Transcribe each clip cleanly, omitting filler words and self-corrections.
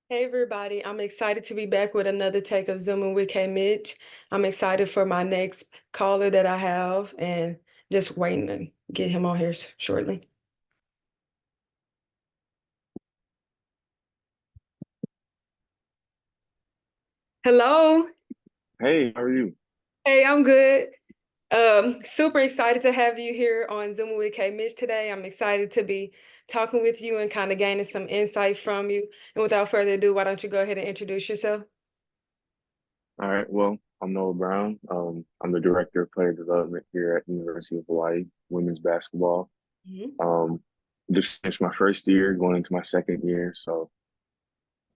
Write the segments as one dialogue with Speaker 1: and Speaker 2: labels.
Speaker 1: Hey everybody, I'm excited to be back with another take of Zooming with Kaymitch. I'm excited for my next caller that I have and just waiting to get him on here shortly. Hello.
Speaker 2: Hey, how are you?
Speaker 1: Hey, I'm good. Super excited to have you here on Zooming with Kaymitch today. I'm excited to be talking with you and kind of gaining some insight from you. And without further ado, why don't you go ahead and introduce yourself?
Speaker 2: All right, well, I'm Noah Brown. I'm the director of player development here at University of Hawaii women's basketball.
Speaker 1: Mhm.
Speaker 2: Um, just finished my first year, going into my second year. So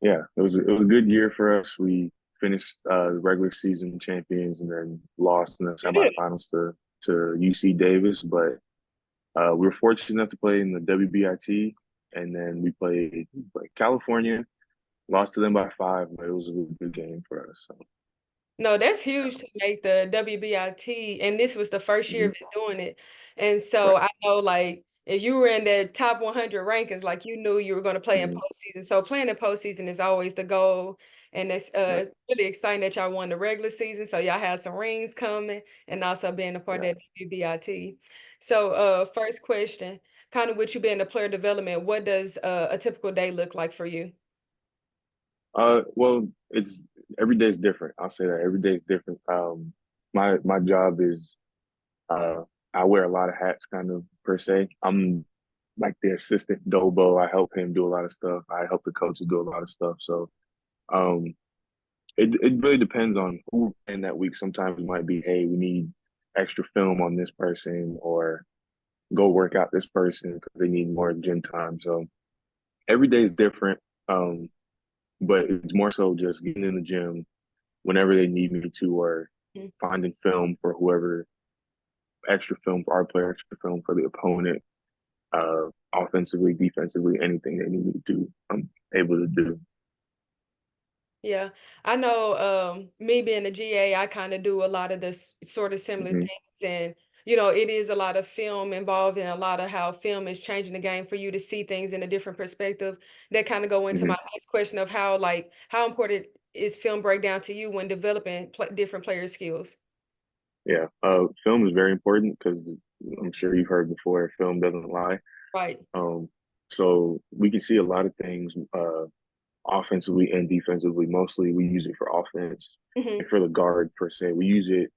Speaker 2: yeah, it was a good year for us. We finished the regular season champions and then lost in the
Speaker 1: Good.
Speaker 2: semifinals to UC Davis, but we were fortunate enough to play in the WBIT, and then we played like California, lost to them by five, but it was a really good game for us. So
Speaker 1: No, that's huge to make the WBIT, and this was the first year
Speaker 2: mhm,
Speaker 1: of it doing it. And so
Speaker 2: right.
Speaker 1: I know, like, if you were in the top 100 rankings, like you knew you were going to play in
Speaker 2: Mhm.
Speaker 1: postseason. So playing in postseason is always the goal, and it's
Speaker 2: Right.
Speaker 1: really exciting that y'all won the regular season. So y'all had some rings coming, and also being a part
Speaker 2: Yeah.
Speaker 1: of that WBIT. So, first question, kind of with you being the player development, what does a typical day look like for you?
Speaker 2: Well, it's every day is different. I'll say that every day is different. My job is uh, I wear a lot of hats, kind of per se. I'm like the assistant Dobo. I help him do a lot of stuff. I help the coaches do a lot of stuff. So, um, it really depends on who in that week. Sometimes it might be, hey, we need extra film on this person, or go work out this person because they need more gym time. So every day is different. Um, but it's more so just getting in the gym whenever they need me to, or
Speaker 1: Mhm.
Speaker 2: finding film for whoever, extra film for our player, extra film for the opponent, offensively, defensively, anything they need me to do, I'm able to do.
Speaker 1: Yeah, I know me being a GA, I kind of do a lot of this sort of similar
Speaker 2: Hmm.
Speaker 1: things. And, it is a lot of film involved and a lot of how film is changing the game for you to see things in a different perspective. That kind of go into
Speaker 2: Hmm.
Speaker 1: my next question of how important is film breakdown to you when developing different player skills?
Speaker 2: Yeah, film is very important because I'm sure you've heard before, film doesn't lie.
Speaker 1: Right.
Speaker 2: Um, so we can see a lot of things offensively and defensively. Mostly we use it for offense
Speaker 1: Hmm.
Speaker 2: and for the guard per se. We use it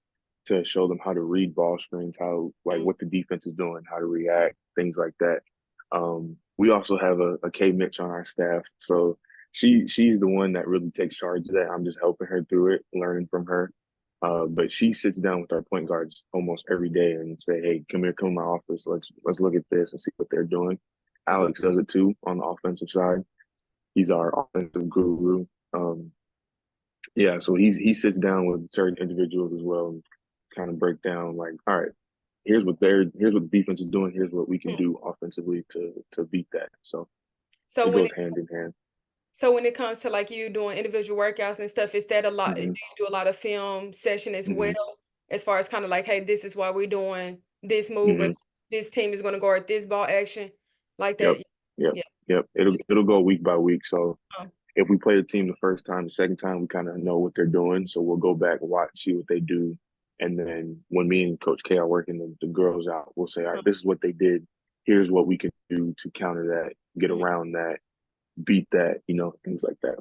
Speaker 2: to show them how to read ball screens, how like what the defense is doing, how to react, things like that. We also have a Kaymitch on our staff, so she's the one that really takes charge of that. I'm just helping her through it, learning from her. But she sits down with our point guards almost every day and say, "Hey, come here, come to my office. Let's look at this and see what they're doing."
Speaker 1: Hmm.
Speaker 2: Alex does it too on the offensive side. He's our offensive guru. Yeah, so he sits down with certain individuals as well and kind of break down like, all right, here's what the defense is doing, here's what we can do offensively to beat that. So
Speaker 1: So
Speaker 2: it
Speaker 1: when
Speaker 2: goes hand in hand.
Speaker 1: So when it comes to like you doing individual workouts and stuff, is that a lot? Do
Speaker 2: Hmm.
Speaker 1: you do a lot of film session as
Speaker 2: Hmm.
Speaker 1: well, as far as kind of like, hey, this is why we're doing this move, or
Speaker 2: Hmm.
Speaker 1: this team is going to guard this ball action, like
Speaker 2: Yep.
Speaker 1: that?
Speaker 2: Yep.
Speaker 1: Yeah.
Speaker 2: Yep. It'll go week by week. So
Speaker 1: Um,
Speaker 2: if we play a team the first time, the second time we kind of know what they're doing. So we'll go back and watch, see what they do. And then when me and Coach K are working the girls out, we'll say, all right, this is what they did. Here's what we can do to counter that, get
Speaker 1: mhm.
Speaker 2: around that, beat that, things like that.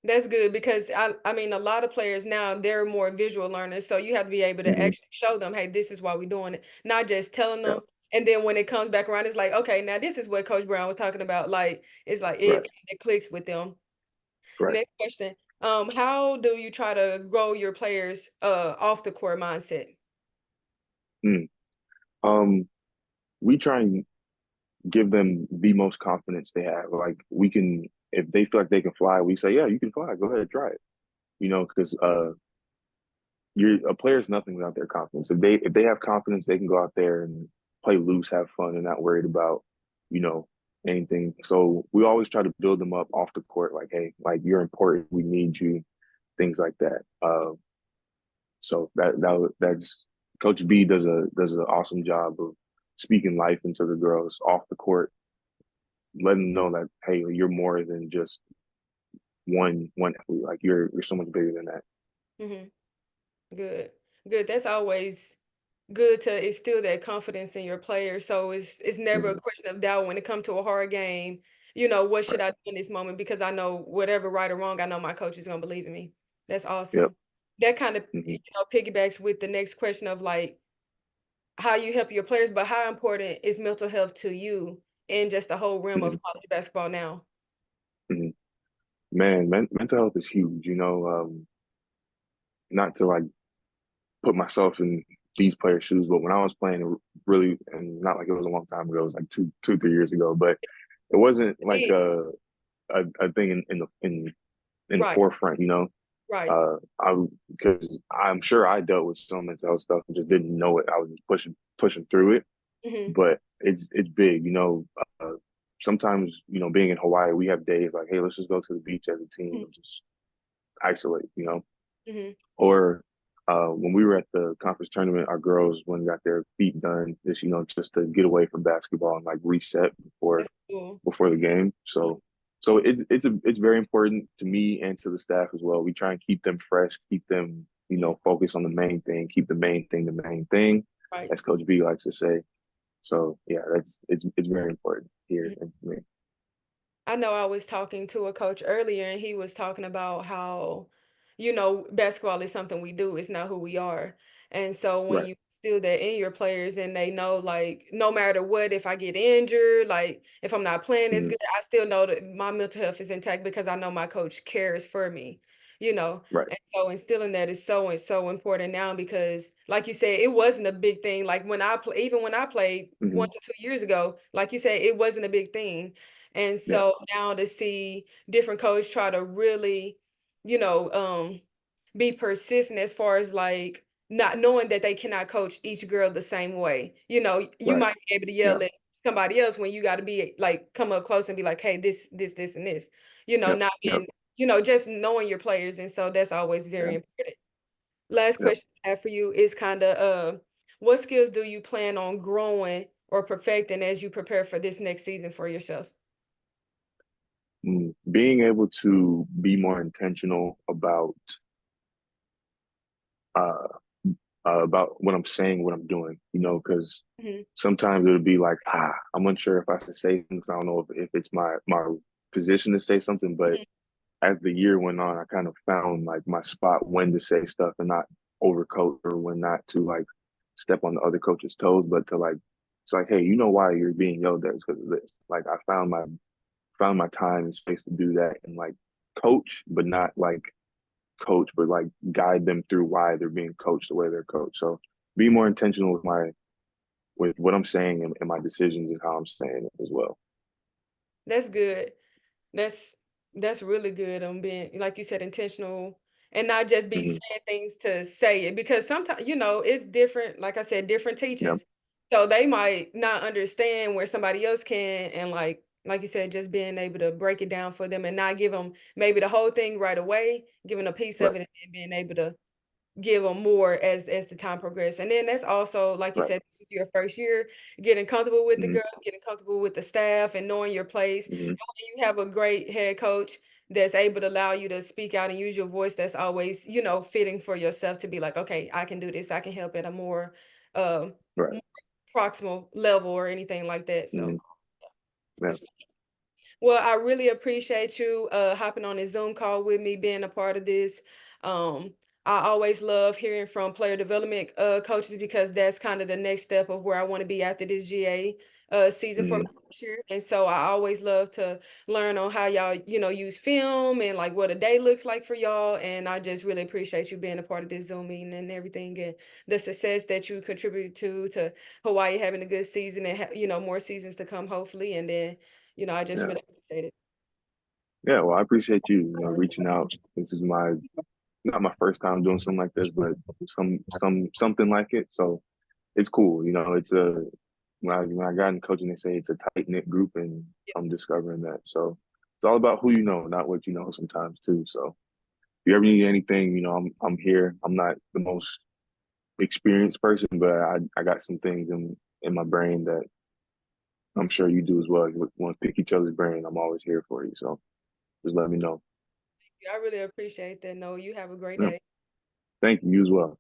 Speaker 1: That's good because I mean a lot of players now they're more visual learners, so you have to be able to
Speaker 2: Hmm.
Speaker 1: actually show them, hey, this is why we're doing it, not just telling
Speaker 2: Yeah.
Speaker 1: them. And then when it comes back around, it's like, okay, now this is what Coach Brown was talking about. Like it's like
Speaker 2: Right.
Speaker 1: it clicks with them.
Speaker 2: Right.
Speaker 1: Next question. How do you try to grow your players off the court mindset?
Speaker 2: Mm. Um, we try and give them the most confidence they have. Like we can, if they feel like they can fly, we say, yeah, you can fly. Go ahead, try it. Because you're a player is nothing without their confidence. If they have confidence, they can go out there and play loose, have fun, and not worried about, you know, anything. So we always try to build them up off the court. Like, hey, like you're important. We need you. Things like that. So that's Coach B does an awesome job of speaking life into the girls off the court, letting them know that hey, you're more than just one athlete. Like you're so much bigger than that.
Speaker 1: Hmm. Good. Good. That's always good to instill that confidence in your players. So it's never a
Speaker 2: Hmm.
Speaker 1: question of doubt when it comes to a hard game. What should
Speaker 2: Right.
Speaker 1: I do in this moment? Because I know whatever right or wrong, I know my coach is gonna believe in me. That's
Speaker 2: Yep.
Speaker 1: awesome. That kind of
Speaker 2: Hmm.
Speaker 1: piggybacks with the next question of like how you help your players, but how important is mental health to you in just the whole realm
Speaker 2: Hmm.
Speaker 1: of college basketball now?
Speaker 2: Hmm. Man, mental health is huge. Not to like put myself in these players' shoes, but when I was playing, really, and not like it was a long time ago, it was like 3 years ago, but it wasn't like
Speaker 1: Indeed.
Speaker 2: a thing in the
Speaker 1: Right,
Speaker 2: forefront.
Speaker 1: right.
Speaker 2: I because I'm sure I dealt with some mental health stuff and just didn't know it. I was just pushing through it,
Speaker 1: Hmm.
Speaker 2: but it's big. Sometimes being in Hawaii, we have days like, hey, let's just go to the beach as a team and just isolate.
Speaker 1: Hmm.
Speaker 2: Or when we were at the conference tournament, our girls went and got their feet done, just to get away from basketball and like reset before
Speaker 1: That's cool.
Speaker 2: before the game. So it's very important to me and to the staff as well. We try and keep them fresh, keep them
Speaker 1: Mhm.
Speaker 2: focused on the main thing, keep the main thing the main thing,
Speaker 1: Right.
Speaker 2: as Coach B likes to say. So yeah, it's very important here and for me.
Speaker 1: I know I was talking to a coach earlier and he was talking about how, basketball is something we do, it's not who we are. And so when
Speaker 2: Right.
Speaker 1: you still that in your players and they know like no matter what, if I get injured, like if I'm not playing as
Speaker 2: Hmm.
Speaker 1: good, I still know that my mental health is intact because I know my coach cares for me, you know.
Speaker 2: Right.
Speaker 1: And so instilling that is so and so important now because like you said, it wasn't a big thing. Like when I play, even when I played
Speaker 2: Hmm.
Speaker 1: 1 to 2 years ago, like you said, it wasn't a big thing. And
Speaker 2: Yeah.
Speaker 1: so now to see different coaches try to really, you know, um, be persistent as far as like not knowing that they cannot coach each girl the same way. You
Speaker 2: Right.
Speaker 1: might be able to
Speaker 2: Yeah.
Speaker 1: yell at somebody else when you got to be like come up close and be like, hey, this, and this.
Speaker 2: Yep.
Speaker 1: Not
Speaker 2: Yep.
Speaker 1: being, just knowing your players. And so that's always very
Speaker 2: Yeah.
Speaker 1: important. Last
Speaker 2: Yep.
Speaker 1: question I have for you is kind of what skills do you plan on growing or perfecting as you prepare for this next season for yourself?
Speaker 2: Being able to be more intentional uh, about what I'm saying, what I'm doing, because
Speaker 1: Mhm.
Speaker 2: sometimes it'll be like, I'm unsure if I should say things. I don't know if it's my position to say something, but
Speaker 1: Mhm.
Speaker 2: as the year went on, I kind of found like my spot when to say stuff and not overcoat or when not to like step on the other coach's toes, but to like, it's like, hey, you know why you're being yelled at is because of this. Like I found my time and space to do that and like coach, but not like coach, but like guide them through why they're being coached the way they're coached. So be more intentional with what I'm saying and my decisions and how I'm saying it as well.
Speaker 1: That's good. That's that's really good on being, like you said, intentional and not just be
Speaker 2: Hmm.
Speaker 1: saying things to say it because sometimes, it's different, like I said, different
Speaker 2: Yeah.
Speaker 1: teachings. So they might not understand where somebody else can and like you said, just being able to break it down for them and not give them maybe the whole thing right away, giving a piece of
Speaker 2: Right.
Speaker 1: it and then being able to give them more as the time progresses. And then that's also, like you
Speaker 2: Right.
Speaker 1: said, this was your first year, getting comfortable with the
Speaker 2: Hmm.
Speaker 1: girls, getting comfortable with the staff, and knowing your place.
Speaker 2: Hmm.
Speaker 1: And when you have a great head coach that's able to allow you to speak out and use your voice, that's always, fitting for yourself to be like, okay, I can do this. I can help at a uh,
Speaker 2: Right.
Speaker 1: more proximal level or anything like that. So,
Speaker 2: Hmm. Yeah.
Speaker 1: well, I really appreciate you hopping on this Zoom call with me, being a part of this. Um, I always love hearing from player development coaches because that's kind of the next step of where I want to be after this GA season for my
Speaker 2: Hmm.
Speaker 1: next year. And so I always love to learn on how y'all, use film and like what a day looks like for y'all. And I just really appreciate you being a part of this Zoom meeting and everything and the success that you contributed to Hawaii having a good season and more seasons to come hopefully. And then I just
Speaker 2: Yeah.
Speaker 1: really appreciate it.
Speaker 2: Yeah. Well, I appreciate you, reaching out. This is my not my first time doing something like this, but something like it. So it's cool. It's a when I got in coaching, they say it's a tight knit group, and I'm discovering that. So it's all about who you know, not what you know sometimes too. So if you ever need anything, I'm here. I'm not the most experienced person, but I got some things in my brain that I'm sure you do as well. You want to pick each other's brain. I'm always here for you. So just let me know.
Speaker 1: I really appreciate that. No, you have a great
Speaker 2: Yeah.
Speaker 1: day.
Speaker 2: Thank you, you as well.